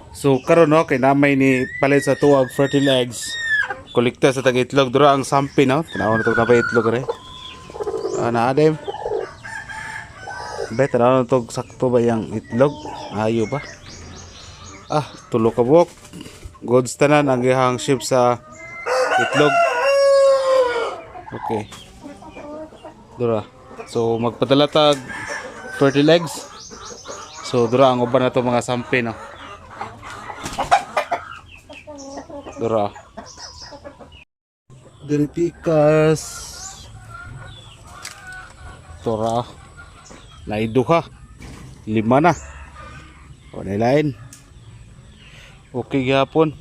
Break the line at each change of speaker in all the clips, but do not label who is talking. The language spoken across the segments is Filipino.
So karon no kay namay ni palit sa tuwag fertile eggs. Kolekta sa tag-itlog dura ang sampi no. Tanaw na to na ba itlog re. Na adem. Bet tanaw na to sakto ba yang itlog? Ayo ba? Tulo ka buok. Goods tanan ang gihang ship sa itlog. Okay. Dura. So magpadala tag fertile eggs. So dura ang uban na to mga sampi no. Dura. Dari pikas. Tora. Naiduha. 5 na. O lain. Okay gyapon.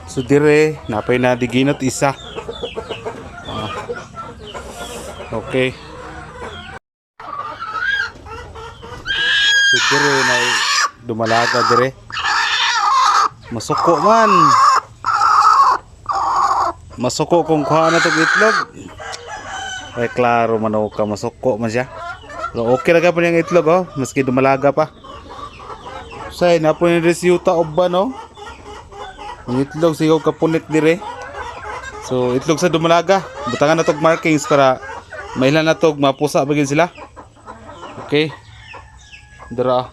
So dire napay na diginot isa. Okay. So dire na dumalaga dire. Masuko man. Masuko kung kuha na itong itlog. Ay klaro man ka masuko man siya. Pero okay lang pa niyang itlog oh. Maski dumalaga pa. Say na po ni resiyuta oba no. Ang itlog sigaw kapunit dire. So itlog sa dumalaga. Butangan na itong markings para mailan na itong mapusa bagin sila. Okay. Dara.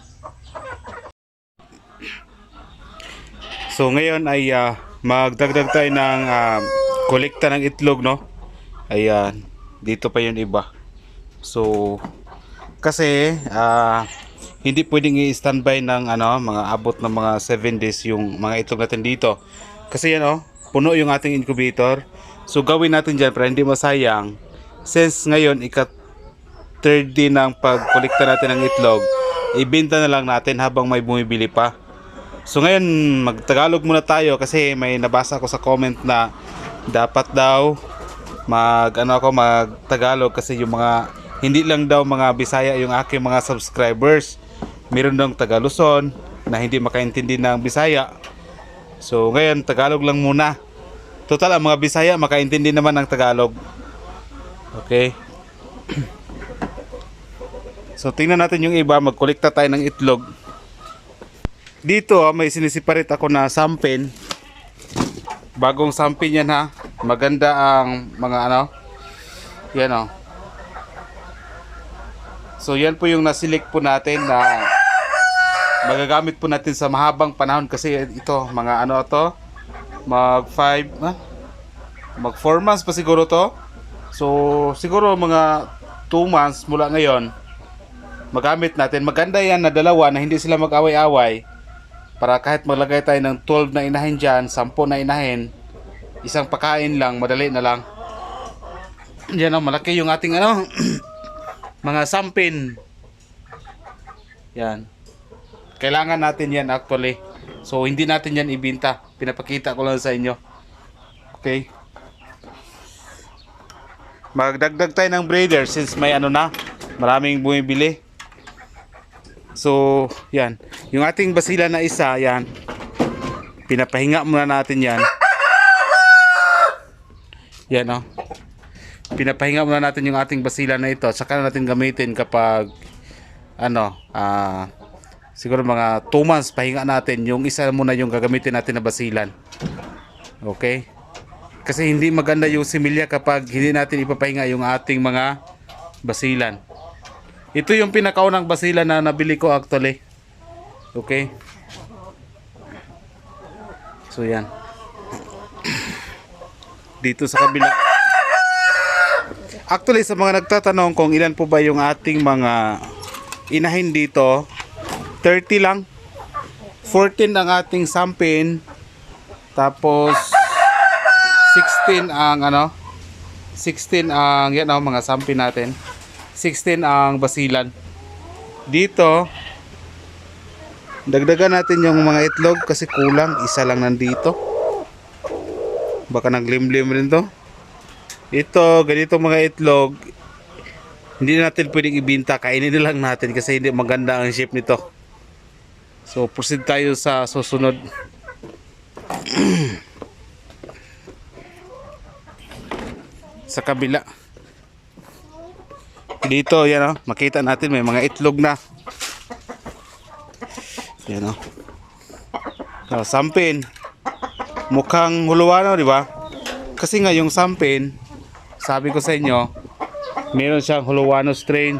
So ngayon ay magdagdag tayo ng kolekta ng itlog no. Ayan, dito pa yun iba. So kasi hindi pwedeng i-standby ng mga abot ng mga 7 days yung mga itlog natin dito. Kasi yan puno yung ating incubator. So gawin natin dyan para hindi masayang. Since ngayon ika-3rd day ng pagkolekta natin ng itlog, ibenta na lang natin habang may bumibili pa. So ngayon magtagalog muna tayo kasi may nabasa ko sa comment na dapat daw magtagalog kasi yung mga hindi lang daw mga Bisaya yung aking mga subscribers. Meron daw taga Luzon na hindi makaintindi ng Bisaya. So ngayon Tagalog lang muna. Total ang mga Bisaya makaintindi naman ng Tagalog. Okay. So tingnan natin yung iba, magkolekta tayo ng itlog. Dito may sinisiparate ako na sampin. Bagong sampin yan ha. Maganda ang mga yan So yan po yung nasilik po natin na magagamit po natin sa mahabang panahon kasi ito mga mag 4 months pa siguro to. So siguro mga 2 months mula ngayon magamit natin. Maganda yan na dalawa na hindi sila mag-away-away. Para kahit maglagay tayo ng 12 na inahin dyan, 10 na inahin, isang pakain lang, madali na lang. Yan malaki yung ating mga sampin. Yan. Kailangan natin yan actually. So hindi natin yan ibinta. Pinapakita ko lang sa inyo. Okay. Magdagdag tayo ng breeder since may maraming bumibili. So, yan. Yung ating basila na isa, yan. Pinapahinga muna natin yan. Yan Pinapahinga muna natin yung ating basila na ito. Saka natin gamitin kapag siguro mga 2 months pahinga natin. Yung isa muna yung gagamitin natin na basilan. Okay? Kasi hindi maganda yung similya kapag hindi natin ipapahinga yung ating mga basilan. Ito yung pinakaunang basila na nabili ko actually. Okay. So yan. Dito sa kabila. Actually sa mga nagtatanong kung ilan po ba yung ating mga inahin dito, 30 lang. 14 ang ating sampin. Tapos 16 ang 16 ang mga sampin natin. 16 ang basilan. Dito dagdagan natin yung mga itlog kasi kulang, isa lang nandito. Baka naglimlim rin to. Ito, ganito mga itlog. Hindi natin pwedeng ibinta, kainin na lang natin kasi hindi maganda ang shape nito. So proceed tayo sa susunod. Sa kabila. Dito yan makita natin may mga itlog na. Yan o. Sampin. Mukhang huluano, di ba? Kasi nga yung sampin, sabi ko sa inyo, meron siyang huluano strain.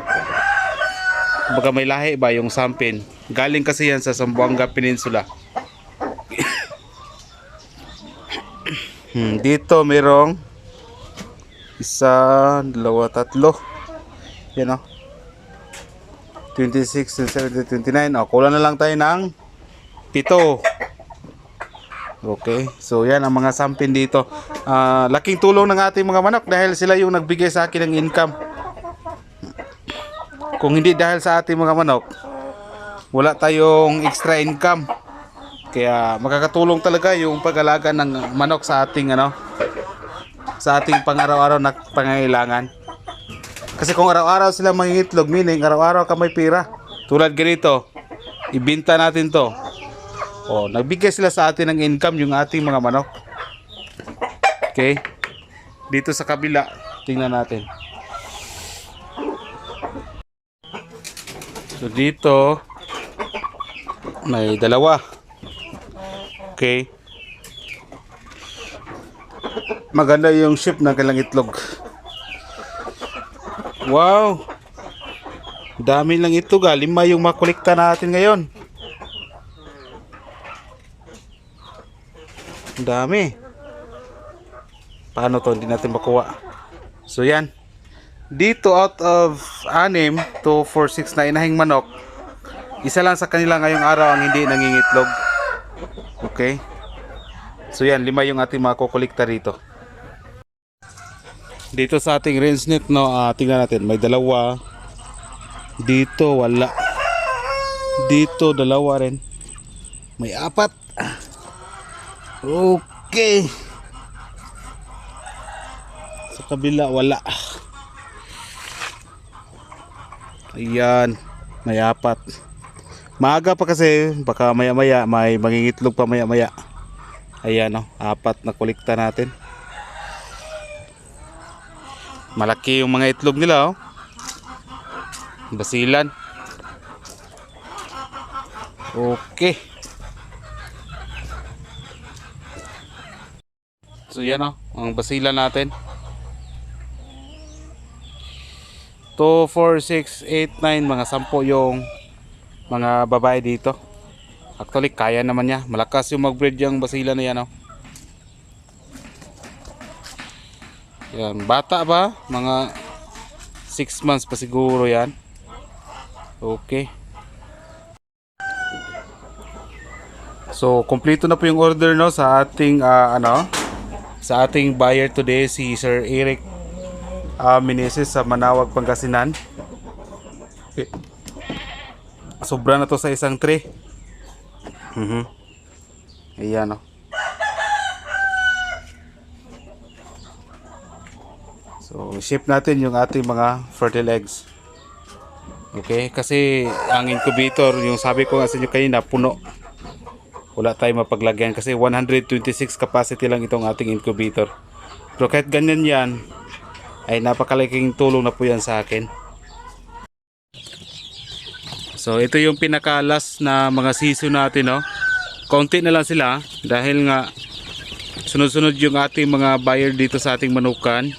Baga may lahi ba yung sampin. Galing kasi yan sa Zamboanga Peninsula. Dito merong isa, dalawa, tatlo. Yan o. 26, 27, 29. O, kulang na lang tayo ng 7. Okay, so yan ang mga sampin dito. Laking tulong ng ating mga manok dahil sila yung nagbigay sa akin ng income. Kung hindi dahil sa ating mga manok, wala tayong extra income. Kaya makakatulong talaga yung pag-alaga ng manok sa ating sa ating pang-araw-araw na pangangailangan. Kasi kung araw-araw sila mangingitlog, meaning araw-araw ka may pira. Tulad ganito, ibenta natin to. Oh, nagbigay sila sa atin ng income yung ating mga manok. Okay. Dito sa kabila, tingnan natin. So dito may dalawa. Okay. Maganda yung shape ng kanilang itlog. Wow. Dami lang itlog. 5 yung makolekta natin ngayon. Dami. Paano to? Hindi natin makuha. So yan. Dito out of 6 to 4, 6 na inahing manok, isa lang sa kanila ngayong araw ang hindi nangingitlog. Okay. So yan, 5 yung ating mga kukolekta rito. Dito sa ating range net, no, tingnan natin. May 2. Dito wala. Dito 2 rin. May 4. Okay. Sa kabila wala. Ayan, may 4. Maaga pa kasi, baka maya-maya may mangingitlog pa maya-maya. Ayan, 4 na kolekta natin. Malaki yung mga itlog nila, Basilan. Okay. So yan ang basilan natin. 2, 4, 6, 8, 9, mga 10 yung mga babae dito. Actually kaya naman niya. Malakas yung mag-breed yung basilan na yan. Yan, bata ba? Mga 6 months pa siguro yan. Okay. So kompleto na po yung order sa ating sa ating buyer today, si Sir Eric Meneses sa Manawag, Pangasinan. Okay. Sobra na to sa isang tray. Ayan So ship natin yung ating mga fertile eggs. Okay, kasi ang incubator, yung sabi ko nga sa inyo kanina, puno. Wala tayong mapaglagyan kasi 126 capacity lang itong ating incubator. Pero kahit ganyan yan, ay napakalaking tulong na po yan sa akin. So ito yung pinaka last na mga season natin, Konti na lang sila dahil nga sunod-sunod yung ating mga buyer dito sa ating manukan.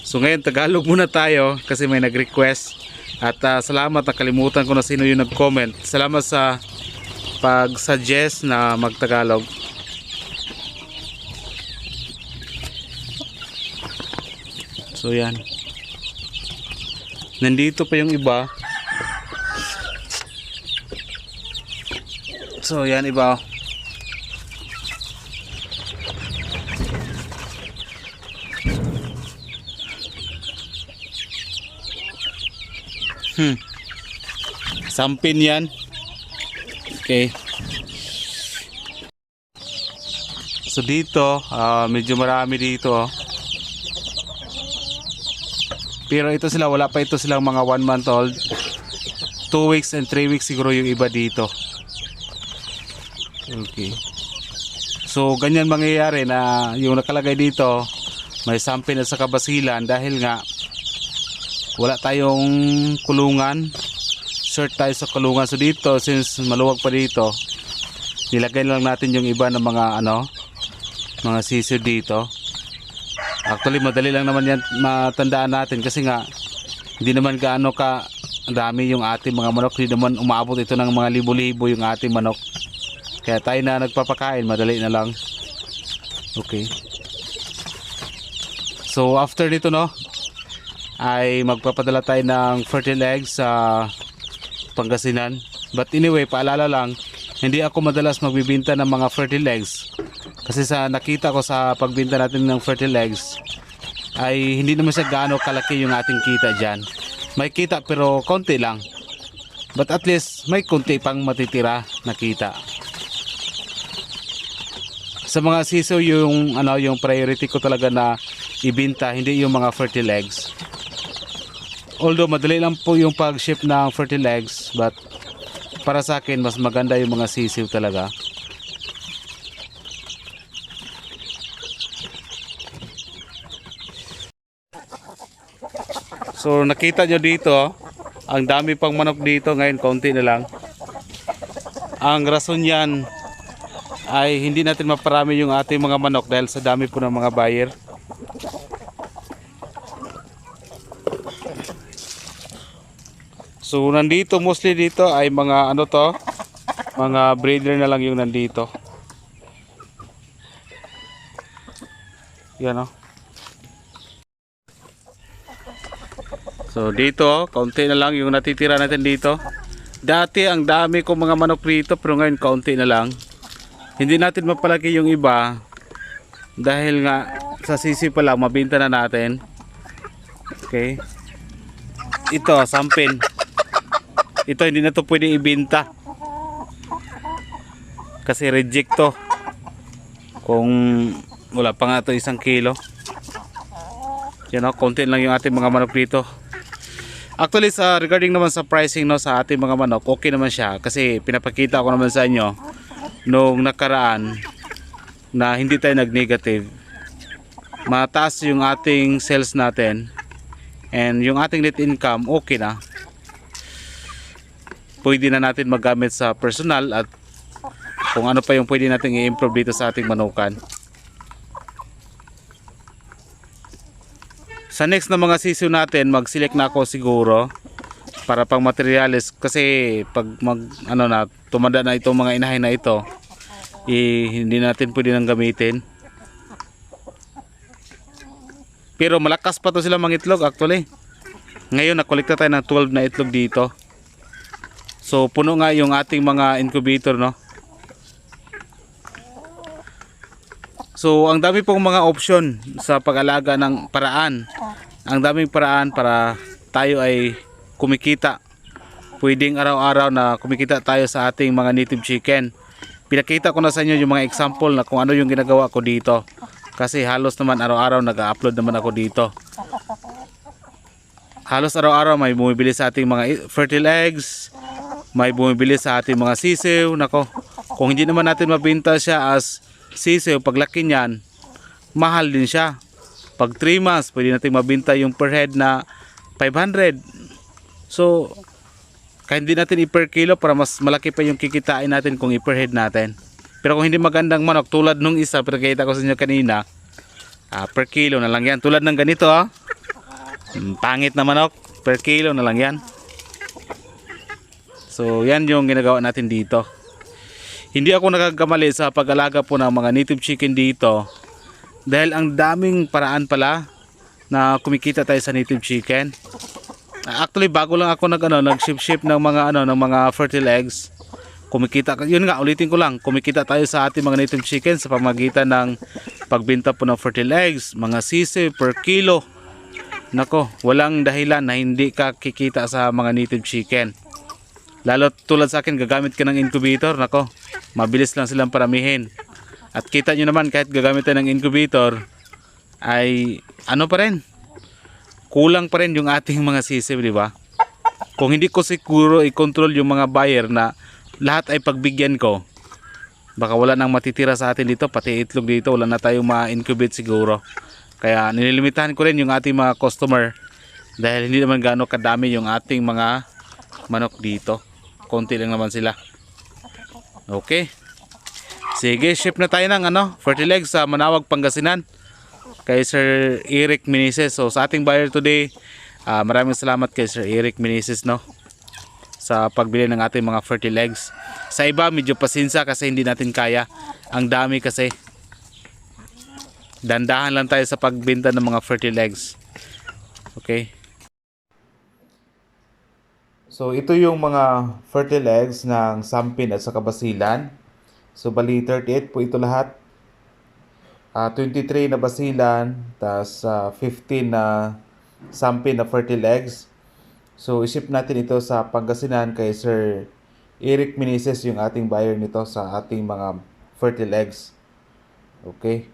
So ngayon Tagalog muna tayo kasi may nag-request. At salamat, nakalimutan ko na sino yung nag-comment. Salamat sa pag-suggest na mag-Tagalog. So yan. Nandito pa yung iba. So yan iba. Sampin yan. Okay. So dito, medyo marami dito. Pero ito sila, wala pa ito silang mga 1 month old. 2 weeks and 3 weeks siguro yung iba dito. Okay. So ganyan mangyayari na yung nakalagay dito, may sampin at saka basilan dahil nga wala tayong kulungan short tayo sa kulungan. So dito, since maluwag pa dito, nilagay lang natin yung iba ng mga mga sisiw dito. Actually madali lang naman yan matandaan natin kasi nga hindi naman gaano ka dami yung ating mga manok, hindi naman umaabot ito ng mga libo-libo yung ating manok. Kaya tayo na nagpapakain, madali na lang. Okay. So after nito ay magpapadala tayo ng fertile eggs sa Pangasinan. But anyway, paalala lang, hindi ako madalas magbibenta ng mga fertile eggs. Kasi sa nakita ko sa pagbenta natin ng fertile eggs, ay hindi naman siya gaano kalaki yung ating kita dyan. May kita pero konti lang. But at least may konti pang matitira na kita. Sa mga sisiw yung yung priority ko talaga na ibenta, hindi yung mga fertile eggs. Although madali lang po yung pag-ship ng fertile eggs, but para sa akin mas maganda yung mga sisiw talaga. So nakita nyo dito, ang dami pang manok dito, ngayon konti na lang. Ang rason yan ay hindi natin maparami yung ating mga manok dahil sa dami po ng mga buyer. So nandito mostly dito ay mga mga breeder na lang yung nandito. Yan So dito, kaunti na lang yung natitira natin dito. Dati ang dami kong mga manok dito pero ngayon kaunti na lang. Hindi natin mapalaki yung iba dahil nga sa sisi pa lang mabenta na natin. Okay. Ito, sampin. Ito hindi na to pwede ibenta kasi reject to kung wala pa nga to 1 kilo. Yan konti lang yung ating mga manok dito. Actually sa regarding naman sa pricing sa ating mga manok, okay naman siya kasi pinapakita ko naman sa inyo nung nakaraan na hindi tayo nag-negative. Mataas yung ating sales natin and yung ating net income okay na. Pwede na natin magamit sa personal at kung ano pa yung pwede natin i-improve dito sa ating manukan. Sa next na mga sisiw natin, mag-select na ako siguro para pang materials kasi pag tumanda na itong mga inahin na ito, hindi natin pwede nang gamitin. Pero malakas pa to sila mga itlog actually. Ngayon nakolekta tayo ng 12 na itlog dito. So puno nga yung ating mga incubator So ang dami pong mga option sa pag-alaga ng paraan. Ang daming paraan para tayo ay kumikita. Pwedeng araw-araw na kumikita tayo sa ating mga native chicken. Pinakita ko na sa inyo yung mga example na kung ano yung ginagawa ko dito. Kasi halos naman araw-araw nag-upload naman ako dito. Halos araw-araw may bumibili sa ating mga fertile eggs, may bumibili sa ating mga sisiw. Nako, kung hindi naman natin mabenta siya as sisiw, paglaki niyan, mahal din siya. Pag 3 months, pwede natin mabenta yung per head na 500. So, kaya hindi natin i-per kilo para mas malaki pa yung kikitain natin kung i-per head natin. Pero kung hindi magandang manok, tulad nung isa, pero kita ko sa inyo kanina, per kilo na lang yan. Tulad ng ganito, pangit na manok, per kilo na lang yan. So yan yung ginagawa natin dito. Hindi ako nagkakamali sa pag-alaga po ng mga native chicken dito dahil ang daming paraan pala na kumikita tayo sa native chicken. Actually bago lang ako nag-ship ng mga ng mga fertile eggs. Kumikita, yun nga, ulitin ko lang, kumikita tayo sa ating mga native chicken sa pamagitan ng pagbenta po ng fertile eggs, mga sisi per kilo. Nako, walang dahilan na hindi ka kikita sa mga native chicken. Lalo tulad sa akin, gagamit ka ng incubator, nako, mabilis lang silang paramihin. At kita nyo naman, kahit gagamit tayo ng incubator, ay ano pa rin, kulang pa rin yung ating mga sisiw, di ba? Kung hindi ko siguro i-control yung mga buyer na lahat ay pagbigyan ko, baka wala nang matitira sa atin dito, pati itlog dito, wala na tayong ma-incubate siguro. Kaya nililimitahan ko rin yung ating mga customer dahil hindi naman gaano kadami yung ating mga manok dito. Konti lang naman sila. Okay. Sige, ship na tayo ng fertilizer sa Manawag, Pangasinan kay Sir Eric Meneses. So sa ating buyer today, maraming salamat kay Sir Eric Meneses, no, sa pagbili ng ating mga fertilizer. Sa iba medyo pasensya kasi hindi natin kaya. Ang dami kasi. Dandahan lang tayo sa pagbenta ng mga fertilizer. Okay. So ito yung mga fertilizer ng Sampin at sa Basilan. So bali 38 po ito lahat. 23 na Basilan, tas 15 na Sampin na fertilizer. So iship natin ito sa Pangasinan kay Sir Eric Meneses, yung ating buyer nito sa ating mga fertilizer. Okay.